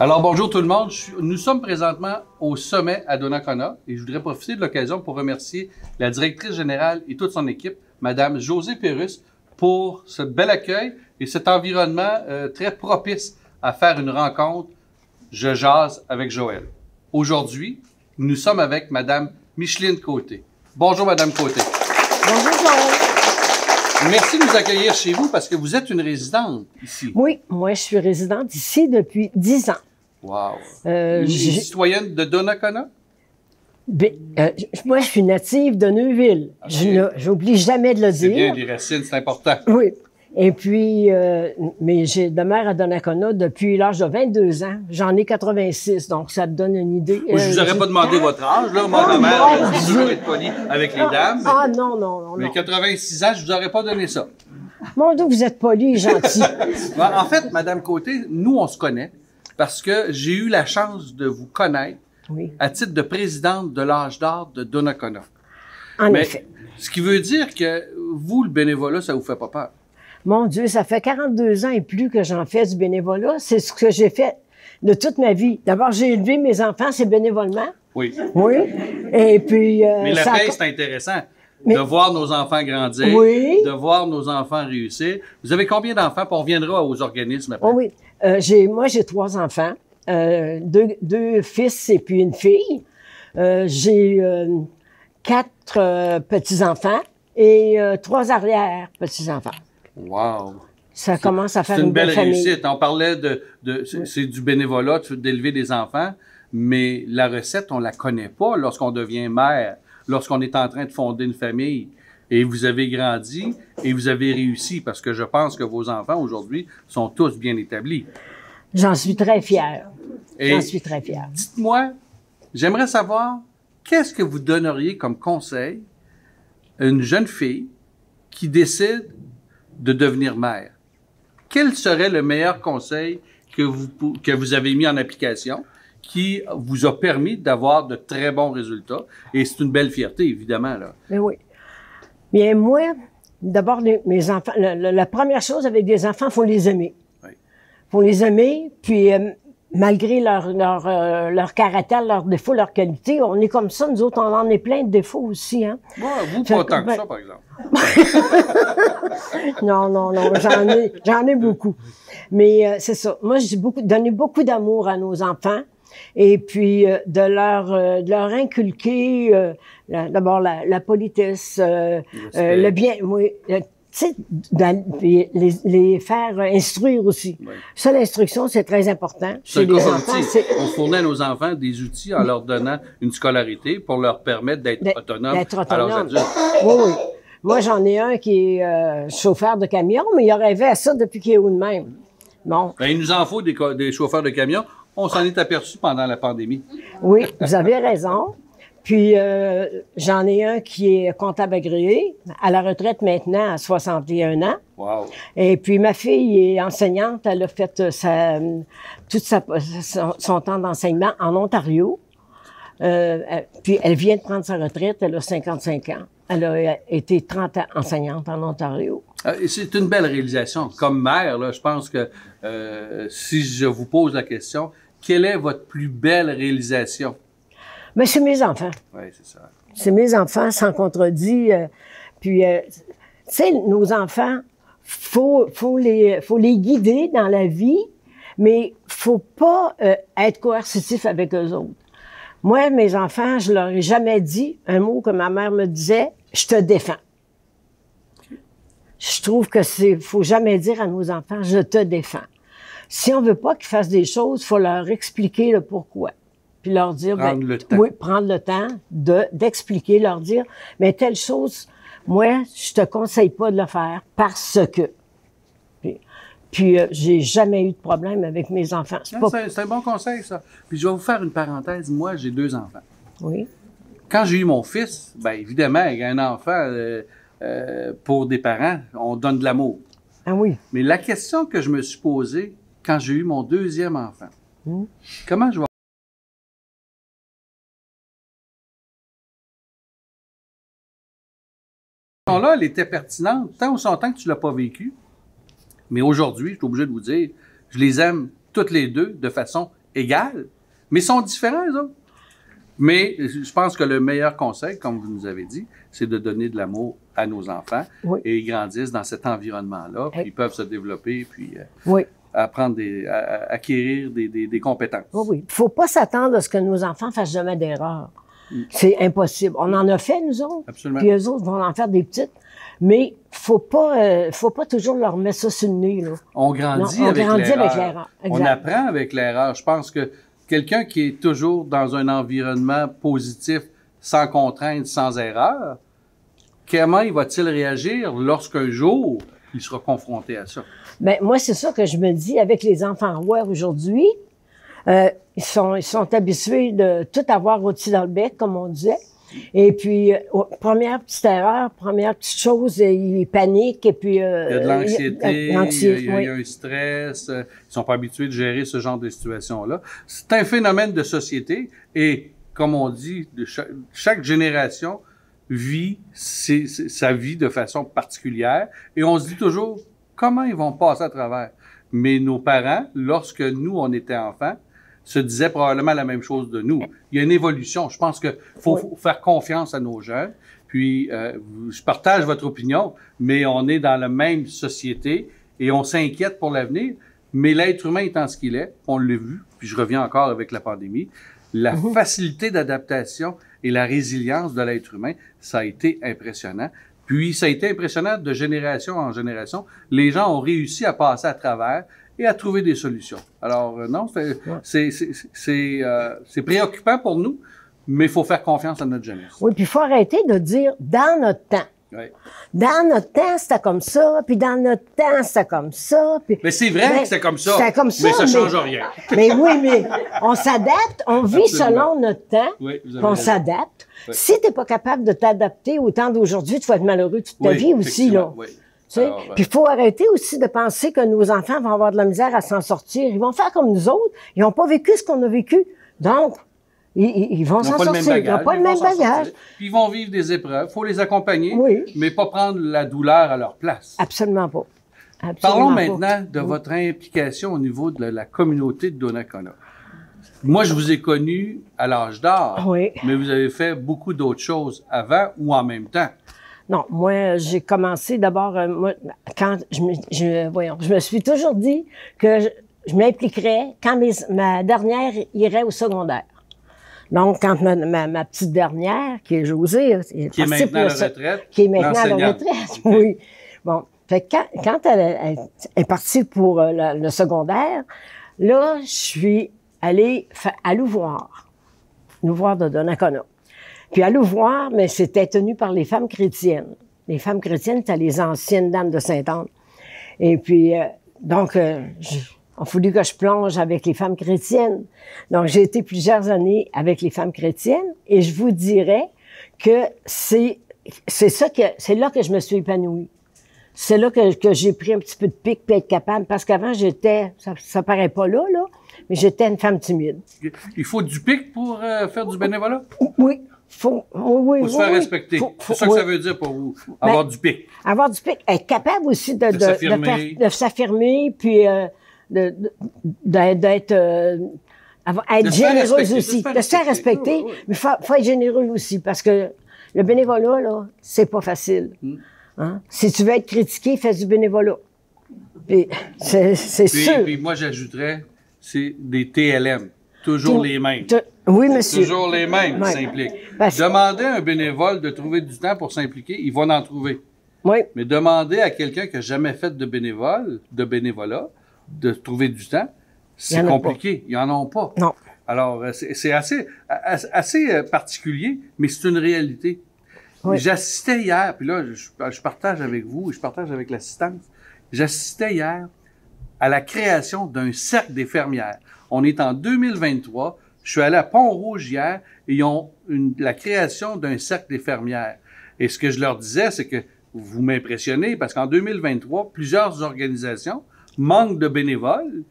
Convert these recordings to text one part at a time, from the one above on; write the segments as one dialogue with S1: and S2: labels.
S1: Alors, bonjour tout le monde. Nous sommes présentement au sommet à Donnacona et je voudrais profiter de l'occasion pour remercier la directrice générale et toute son équipe, Madame Josée Pérus, pour ce bel accueil et cet environnement très propice à faire une rencontre Je jase avec Joël. Aujourd'hui, nous sommes avec Madame Micheline Côté. Bonjour, Madame Côté.
S2: Bonjour, Joël.
S1: Merci de nous accueillir chez vous parce que vous êtes une résidente ici.
S2: Oui, moi, je suis résidente ici depuis 10 ans.
S1: Wow. Une citoyenne de Donnacona?
S2: Moi, je suis native de Neuville.
S1: Okay.
S2: J'oublie jamais de le dire.
S1: C'est bien, les racines, c'est important.
S2: Oui. Et puis, mais j'ai demeure à Donnacona depuis l'âge de 22 ans. J'en ai 86, donc ça te donne une idée.
S1: Moi, je vous aurais pas demandé votre âge, là. Moi, ma mère, je toujours être poli avec les dames.
S2: Non.
S1: Mais 86 ans, je vous aurais pas donné ça.
S2: Mon Dieu, vous êtes poli et gentil.
S1: En fait, Madame Côté, nous, on se connaît parce que j'ai eu la chance de vous connaître à titre de présidente de l'âge d'or de Donnacona.
S2: En effet.
S1: Ce qui veut dire que vous, le bénévolat, ça vous fait pas peur.
S2: Mon Dieu, ça fait 42 ans et plus que j'en fais du bénévolat. C'est ce que j'ai fait de toute ma vie. D'abord, j'ai élevé mes enfants, c'est bénévolement.
S1: Oui.
S2: Oui. Et puis...
S1: mais la paix, c'est intéressant. De voir nos enfants grandir, de voir nos enfants réussir. Vous avez combien d'enfants? Puis on reviendra aux organismes après.
S2: Oh oui. Moi, j'ai 3 enfants. Deux fils et puis une fille. J'ai 4 petits-enfants et 3 arrière-petits-enfants.
S1: Wow!
S2: Ça commence à faire une
S1: belle
S2: famille.
S1: réussite. On parlait c'est du bénévolat, d'élever des enfants, mais la recette, on la connaît pas lorsqu'on devient mère, lorsqu'on est en train de fonder une famille. Et vous avez grandi et vous avez réussi parce que je pense que vos enfants aujourd'hui sont tous bien établis.
S2: J'en suis très fière. J'en suis très fière.
S1: Dites-moi, j'aimerais savoir, qu'est-ce que vous donneriez comme conseil à une jeune fille qui décide de devenir mère? Quel serait le meilleur conseil que vous avez mis en application qui vous a permis d'avoir de très bons résultats? Et c'est une belle fierté, évidemment, là.
S2: Mais oui. Bien, moi, d'abord, mes enfants, la première chose avec des enfants, il faut les aimer.
S1: Oui.
S2: Faut les aimer, puis malgré leur caractère, leurs défauts, leurs qualités, on est comme ça, nous autres, on en est plein de défauts aussi, hein.
S1: Ouais, vous, pas tant que ça, par exemple.
S2: Non, j'en ai beaucoup. Mais c'est ça. Moi, j'ai donné beaucoup d'amour à nos enfants et puis de leur inculquer d'abord la politesse, le bien, oui, tu sais, les faire instruire aussi. Oui. Ça, l'instruction, c'est très important.
S1: Chez les enfants, on fournit à nos enfants des outils en leur donnant une scolarité pour leur permettre d'être autonomes à leurs adultes.
S2: Oui. Moi, j'en ai un qui est chauffeur de camion, mais il a rêvé à ça depuis qu'il est où de même. Bon.
S1: Ben, il nous en faut des chauffeurs de camion. On s'en est aperçu pendant la pandémie.
S2: Oui, vous avez raison. Puis, j'en ai un qui est comptable agréé, à la retraite maintenant, à 61 ans.
S1: Wow.
S2: Et puis, ma fille est enseignante. Elle a fait son temps d'enseignement en Ontario. Puis, elle vient de prendre sa retraite. Elle a 55 ans. Elle a été 30 ans enseignante en Ontario.
S1: C'est une belle réalisation. Comme mère, là, je pense que si je vous pose la question, quelle est votre plus belle réalisation?
S2: Mais c'est mes enfants.
S1: Oui, c'est ça.
S2: C'est mes enfants, sans contredit. Puis, tu sais, nos enfants, faut les guider dans la vie, mais faut pas être coercitif avec eux autres. Moi, mes enfants, je leur ai jamais dit un mot que ma mère me disait, je te défends. Je trouve que faut jamais dire à nos enfants, je te défends. Si on veut pas qu'ils fassent des choses, faut leur expliquer le pourquoi. Puis leur dire, prendre le temps d'expliquer, leur dire, mais telle chose, moi, je te conseille pas de le faire parce que. Puis j'ai jamais eu de problème avec mes enfants.
S1: C'est un bon conseil, ça. Puis je vais vous faire une parenthèse. Moi, j'ai 2 enfants.
S2: Oui.
S1: Quand j'ai eu mon fils, bien évidemment, un enfant, pour des parents, on donne de l'amour.
S2: Ah oui.
S1: Mais la question que je me suis posée quand j'ai eu mon 2e enfant, comment je vais... Là, elle était pertinente, tant ou son temps que tu l'as pas vécu. Mais aujourd'hui, je suis obligé de vous dire, je les aime toutes les deux de façon égales, mais sont différents, eux autres. Mais je pense que le meilleur conseil, comme vous nous avez dit, c'est de donner de l'amour à nos enfants et ils grandissent dans cet environnement-là, puis ils peuvent se développer, puis apprendre acquérir des compétences.
S2: Oui. Il ne faut pas s'attendre à ce que nos enfants fassent jamais d'erreurs. C'est impossible. On en a fait, nous autres.
S1: Absolument.
S2: Puis eux autres vont en faire des petites. Mais faut pas toujours leur mettre ça sur le nez, là.
S1: On grandit avec l'erreur. On apprend avec l'erreur. Je pense que quelqu'un qui est toujours dans un environnement positif, sans contrainte, sans erreur, comment il va-t-il réagir lorsqu'un jour il sera confronté à ça?
S2: Bien, moi, c'est ça que je me dis avec les enfants rois aujourd'hui. Ils sont habitués de tout avoir au-dessus dans le bec, comme on disait. Et puis, première petite erreur, première petite chose, ils paniquent et puis...
S1: il y a de l'anxiété, il y a un stress, ils sont pas habitués de gérer ce genre de situation-là. C'est un phénomène de société et, comme on dit, chaque génération vit sa vie de façon particulière et on se dit toujours comment ils vont passer à travers. Mais nos parents, lorsque nous, on était enfants, se disaient probablement la même chose de nous. Il y a une évolution. Je pense qu'il faut faire confiance à nos jeunes. Puis, je partage votre opinion, mais on est dans la même société et on s'inquiète pour l'avenir. Mais l'être humain étant ce qu'il est, on l'a vu, puis je reviens encore avec la pandémie, la facilité d'adaptation et la résilience de l'être humain, ça a été impressionnant. Puis, ça a été impressionnant de génération en génération. Les gens ont réussi à passer à travers et à trouver des solutions. Alors, non, c'est préoccupant pour nous, mais il faut faire confiance à notre jeunesse.
S2: Oui, puis il faut arrêter de dire « dans notre temps ».
S1: Oui.
S2: Dans notre temps, c'était comme ça, puis dans notre temps, c'était comme ça. Puis,
S1: mais c'est vrai que c'est comme ça,
S2: comme ça,
S1: mais ça change rien.
S2: Mais oui, mais on s'adapte, on vit selon notre temps, on s'adapte. Oui. Si tu n'es pas capable de t'adapter au temps d'aujourd'hui, tu vas être malheureux toute ta vie aussi, là. Oui. Puis il faut arrêter aussi de penser que nos enfants vont avoir de la misère à s'en sortir. Ils vont faire comme nous autres. Ils n'ont pas vécu ce qu'on a vécu. Donc, ils vont s'en sortir. Ils n'ont pas le même bagage.
S1: Puis ils vont vivre des épreuves. Il faut les accompagner, mais pas prendre la douleur à leur place.
S2: Absolument pas. Absolument
S1: Parlons maintenant de votre implication au niveau de la communauté de Donnacona. Moi, je vous ai connu à l'âge d'or, mais vous avez fait beaucoup d'autres choses avant ou en même temps.
S2: Non, moi, j'ai commencé d'abord, quand je me suis toujours dit que je m'impliquerais quand ma dernière irait au secondaire. Donc, quand ma petite dernière, qui est Josée,
S1: qui est maintenant à la retraite,
S2: qui est maintenant à la retraite, oui. Bon, fait que quand elle est partie pour le secondaire, là, je suis allée à l'ouvroir de Donnacona. Puis à l'ouvroir, mais c'était tenu par les femmes chrétiennes. Les femmes chrétiennes, c'était les anciennes dames de Sainte-Anne. Et puis, donc, on voulu que je plonge avec les femmes chrétiennes. Donc, j'ai été plusieurs années avec les femmes chrétiennes et je vous dirais que c'est là que je me suis épanouie. C'est là que j'ai pris un petit peu de pic puis être capable. Parce qu'avant, ça paraît pas là, mais j'étais une femme timide.
S1: Il faut du pic pour faire du bénévolat?
S2: Oui.
S1: Faut se faire respecter. C'est ça que ça veut dire pour vous, avoir du pic.
S2: Avoir du pic, être capable aussi de s'affirmer, puis d'être généreuse aussi, de se faire respecter, mais faut être généreux aussi, parce que le bénévolat, là, c'est pas facile. Hein? Si tu veux être critiqué, fais du bénévolat. Puis, c'est sûr.
S1: Puis moi, j'ajouterais, c'est des TLM. Toujours les mêmes.
S2: Oui, monsieur.
S1: Toujours les mêmes qui s'impliquent. Demandez à un bénévole de trouver du temps pour s'impliquer, il va en trouver.
S2: Oui.
S1: Mais demandez à quelqu'un qui n'a jamais fait de bénévolat, de trouver du temps, c'est compliqué. Ils n'en ont pas.
S2: Non.
S1: Alors, c'est assez particulier, mais c'est une réalité. Oui. J'assistais hier, puis là, je partage avec vous, et je partage avec l'assistance. J'assistais hier à la création d'un cercle des fermières. On est en 2023. Je suis allé à Pont-Rouge hier et ils ont la création d'un cercle des fermières. Et ce que je leur disais, c'est que vous m'impressionnez parce qu'en 2023, plusieurs organisations manquent de bénévoles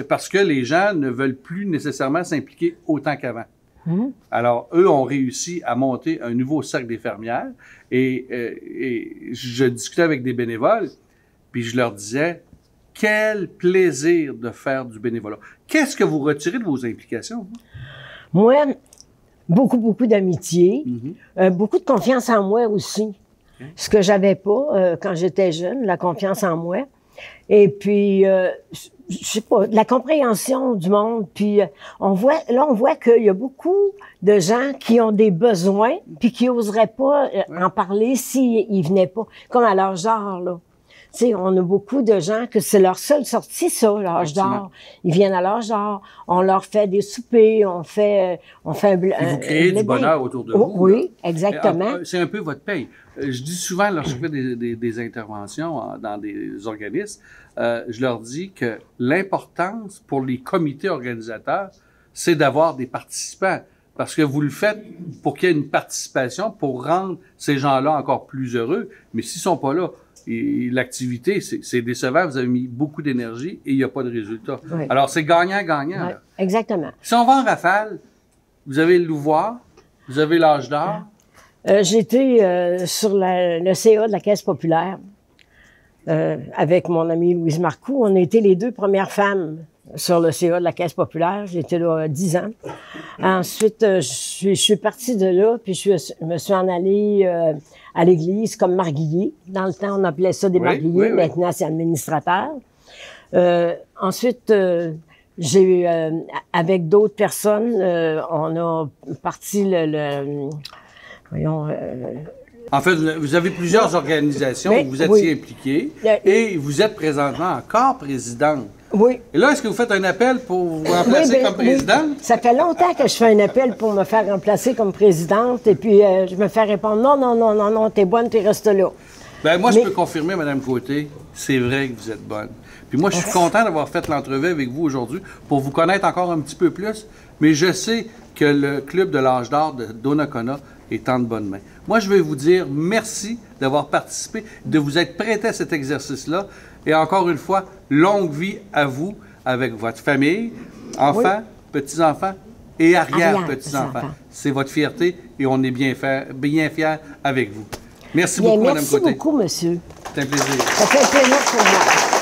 S1: parce que les gens ne veulent plus nécessairement s'impliquer autant qu'avant. Mmh. Alors, eux ont réussi à monter un nouveau cercle des fermières et je discutais avec des bénévoles puis je leur disais, quel plaisir de faire du bénévolat. Qu'est-ce que vous retirez de vos implications, vous?
S2: Moi, beaucoup d'amitié, beaucoup de confiance en moi aussi. Ce que j'avais pas quand j'étais jeune, la confiance en moi. Et puis, je sais pas, la compréhension du monde. Puis, on voit qu'il y a beaucoup de gens qui ont des besoins puis qui oseraient pas en parler s'ils venaient pas. Comme à l'âge d'or, là. Tu sais, on a beaucoup de gens que c'est leur seule sortie, ça, l'âge d'or. Ils viennent à l'âge d'or, on leur fait des soupers, on fait un
S1: vous créez du bonheur autour de vous.
S2: Oui, exactement.
S1: C'est un peu votre paye. Je dis souvent, lorsque je fais des interventions dans des organismes, je leur dis que l'importance pour les comités organisateurs, c'est d'avoir des participants. Parce que vous le faites pour qu'il y ait une participation, pour rendre ces gens-là encore plus heureux. Mais s'ils sont pas là, l'activité, c'est décevant, vous avez mis beaucoup d'énergie et il n'y a pas de résultat. Oui. Alors, c'est gagnant-gagnant.
S2: Oui, exactement.
S1: Si on va en rafale, vous avez le Louvois, vous avez l'âge d'or.
S2: J'étais sur le CA de la Caisse populaire avec mon amie Louise Marcoux. On a été les 2 premières femmes sur le CA de la Caisse populaire. J'étais là 10 ans. Ensuite, je suis partie de là, puis je me suis en allée à l'église comme marguillier. Dans le temps, on appelait ça des marguilliers. Maintenant, c'est administrateur. Ensuite, j'ai avec d'autres personnes, on a parti
S1: en fait, vous avez plusieurs organisations où vous étiez impliquée et vous êtes présentement encore présidente.
S2: Oui.
S1: Et là, est-ce que vous faites un appel pour vous remplacer comme présidente?
S2: Oui. Ça fait longtemps que je fais un appel pour me faire remplacer comme présidente et puis je me fais répondre non, t'es bonne, tu restes là.
S1: Bien, moi, je peux confirmer, Mme Côté, c'est vrai que vous êtes bonne. Puis moi, je suis content d'avoir fait l'entrevue avec vous aujourd'hui pour vous connaître encore un petit peu plus, mais je sais que le Club de l'âge d'or de Donnacona est en de bonnes mains. Moi, je vais vous dire merci d'avoir participé, de vous être prêté à cet exercice-là. Et encore une fois, longue vie à vous, avec votre famille, enfants, petits-enfants et arrière-petits-enfants. C'est votre fierté et on est bien fiers avec vous. Merci beaucoup, Mme Côté.
S2: Merci beaucoup, monsieur.
S1: C'est un plaisir.
S2: Ça fait un plaisir pour moi.